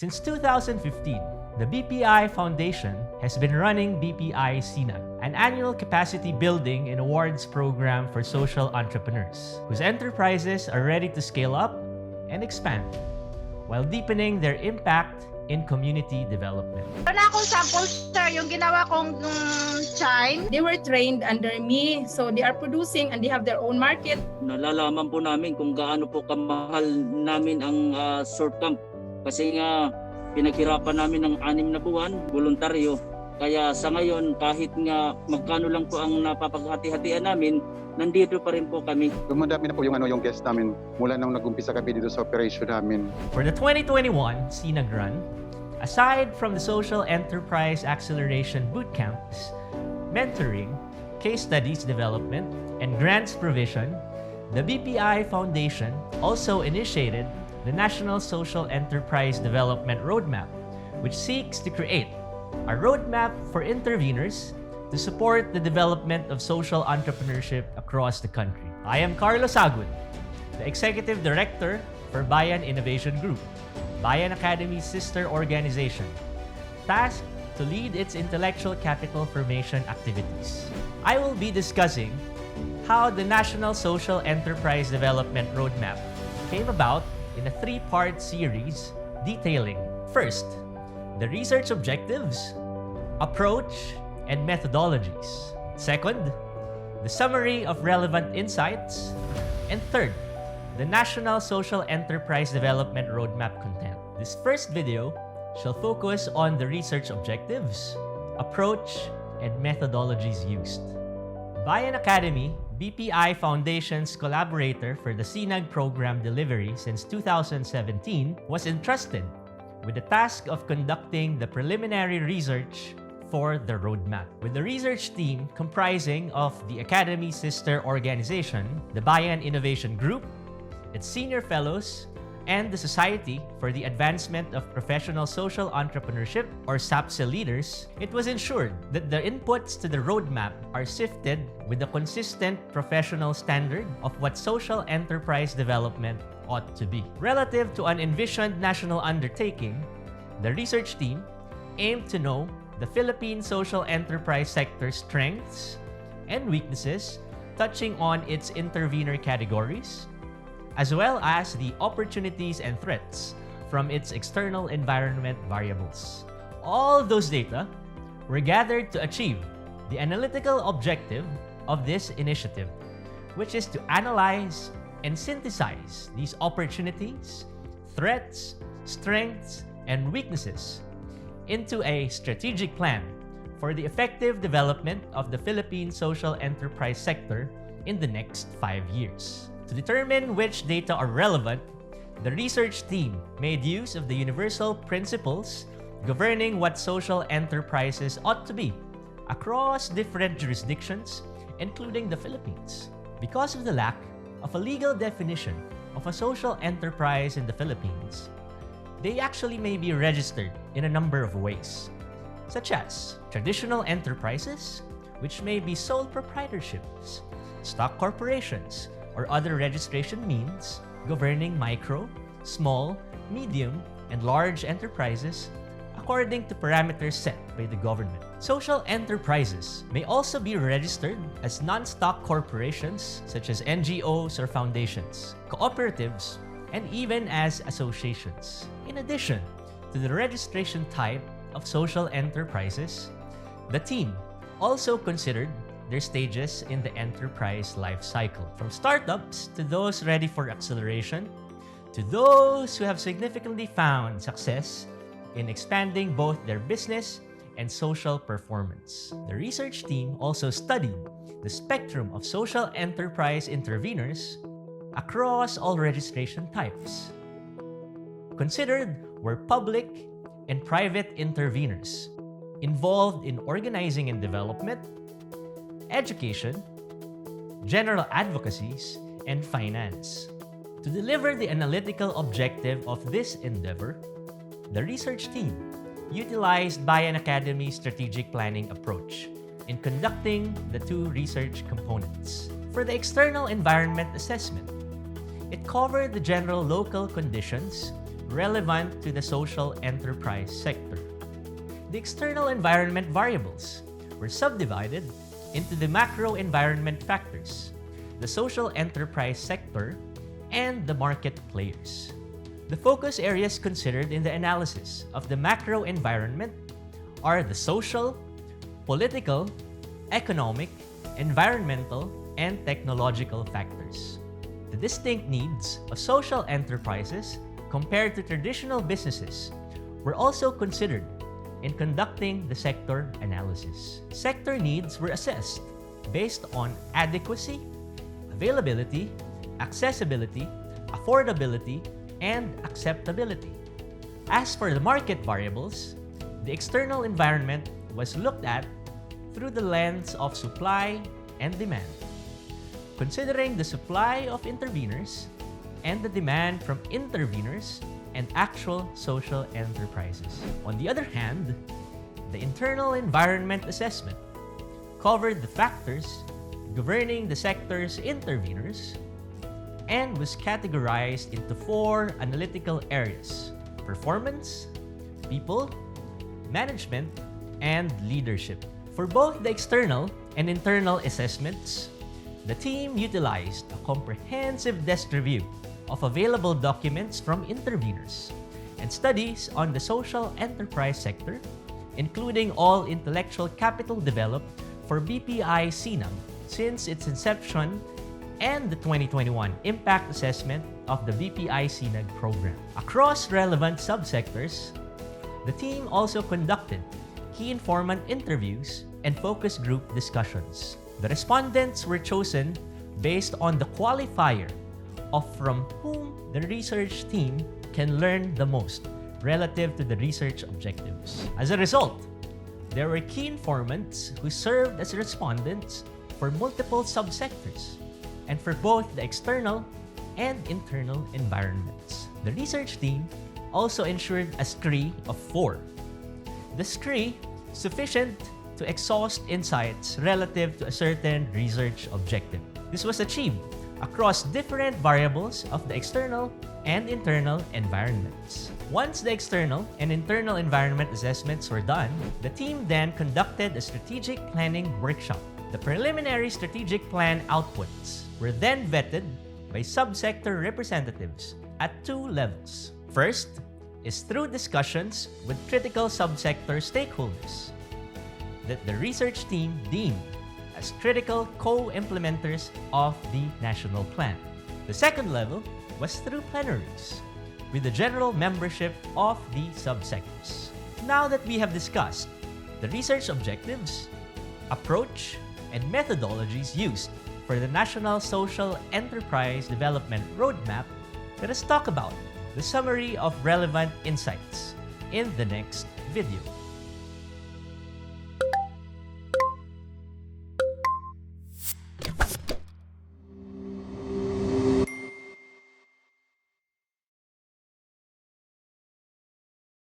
Since 2015, the BPI Foundation has been running BPI SINAG, an annual capacity building and awards program for social entrepreneurs whose enterprises are ready to scale up and expand while deepening their impact in community development. Meron na akong sample, sir, yung ginawa kong chime. They were trained under me, so they are producing and they have their own market. Nalalaman po namin kung gaano po kamahal namin ang short camp kasi nga pinaghirapan namin ng 6 na buwan, voluntaryo. Kaya sa ngayon, kahit nga magkano lang po ang napapaghati-hatian namin, nandito pa rin po kami. Dumadami na po yung guest namin mula nang nag-umpisa kami dito sa operation namin. For the 2021 SINAG Run, aside from the Social Enterprise Acceleration Bootcamps, mentoring, case studies development, and grants provision, the BPI Foundation also initiated the National Social Enterprise Development Roadmap, which seeks to create a roadmap for interveners to support the development of social entrepreneurship across the country. I am Carlos Agut, the Executive Director for Bayan Innovation Group, Bayan Academy's sister organization, tasked to lead its intellectual capital formation activities. I will be discussing how the National Social Enterprise Development Roadmap came about in a 3-part series detailing, first, the research objectives, approach, and methodologies. Second, the summary of relevant insights. And third, the National Social Enterprise Development Roadmap content. This first video shall focus on the research objectives, approach, and methodologies used. Bayan Academy, BPI Foundation's collaborator for the SINAG program delivery since 2017, was entrusted with the task of conducting the preliminary research for the roadmap. With the research team comprising of the Academy's sister organization, the Bayan Innovation Group, its senior fellows, and the Society for the Advancement of Professional Social Entrepreneurship, or SAPSE leaders, it was ensured that the inputs to the roadmap are sifted with a consistent professional standard of what social enterprise development ought to be. Relative to an envisioned national undertaking, the research team aimed to know the Philippine social enterprise sector's strengths and weaknesses, touching on its intervener categories, as well as the opportunities and threats from its external environment variables. All those data were gathered to achieve the analytical objective of this initiative, which is to analyze and synthesize these opportunities, threats, strengths, and weaknesses into a strategic plan for the effective development of the Philippine social enterprise sector in the next 5 years. To determine which data are relevant, the research team made use of the universal principles governing what social enterprises ought to be across different jurisdictions, including the Philippines. Because of the lack of a legal definition of a social enterprise in the Philippines, they actually may be registered in a number of ways, such as traditional enterprises, which may be sole proprietorships, stock corporations, or other registration means governing micro, small, medium, and large enterprises according to parameters set by the government. Social enterprises may also be registered as non-stock corporations such as NGOs or foundations, cooperatives, and even as associations. In addition to the registration type of social enterprises, the team also considered their stages in the enterprise life cycle, from startups to those ready for acceleration, to those who have significantly found success in expanding both their business and social performance. The research team also studied the spectrum of social enterprise interveners across all registration types. Considered were public and private interveners involved in organizing and development, education, general advocacies, and finance. To deliver the analytical objective of this endeavor, the research team utilized Bayan Academy's strategic planning approach in conducting the 2 research components. For the external environment assessment, it covered the general local conditions relevant to the social enterprise sector. The external environment variables were subdivided into the macro environment factors, the social enterprise sector, and the market players. The focus areas considered in the analysis of the macro environment are the social, political, economic, environmental, and technological factors. The distinct needs of social enterprises compared to traditional businesses were also considered in conducting the sector analysis. Sector needs were assessed based on adequacy, availability, accessibility, affordability, and acceptability. As for the market variables, the external environment was looked at through the lens of supply and demand, considering the supply of interveners and the demand from interveners and actual social enterprises. On the other hand, the internal environment assessment covered the factors governing the sector's interveners and was categorized into 4 analytical areas: performance, people, management, and leadership. For both the external and internal assessments, the team utilized a comprehensive desk review of available documents from interveners and studies on the social enterprise sector, including all intellectual capital developed for BPI CNAG since its inception and the 2021 impact assessment of the BPI CNAG program. Across relevant subsectors, the team also conducted key informant interviews and focus group discussions. The respondents were chosen based on the qualifier of from whom the research team can learn the most relative to the research objectives. As a result, there were key informants who served as respondents for multiple subsectors and for both the external and internal environments. The research team also ensured a scree of 4. The scree sufficient to exhaust insights relative to a certain research objective. This was achieved across different variables of the external and internal environments. Once the external and internal environment assessments were done, the team then conducted a strategic planning workshop. The preliminary strategic plan outputs were then vetted by subsector representatives at 2 levels. First is through discussions with critical subsector stakeholders that the research team deemed as critical co-implementers of the national plan. The second level was through plenaries with the general membership of the subsectors. Now that we have discussed the research objectives, approach, and methodologies used for the National Social Enterprise Development Roadmap, let us talk about the summary of relevant insights in the next video.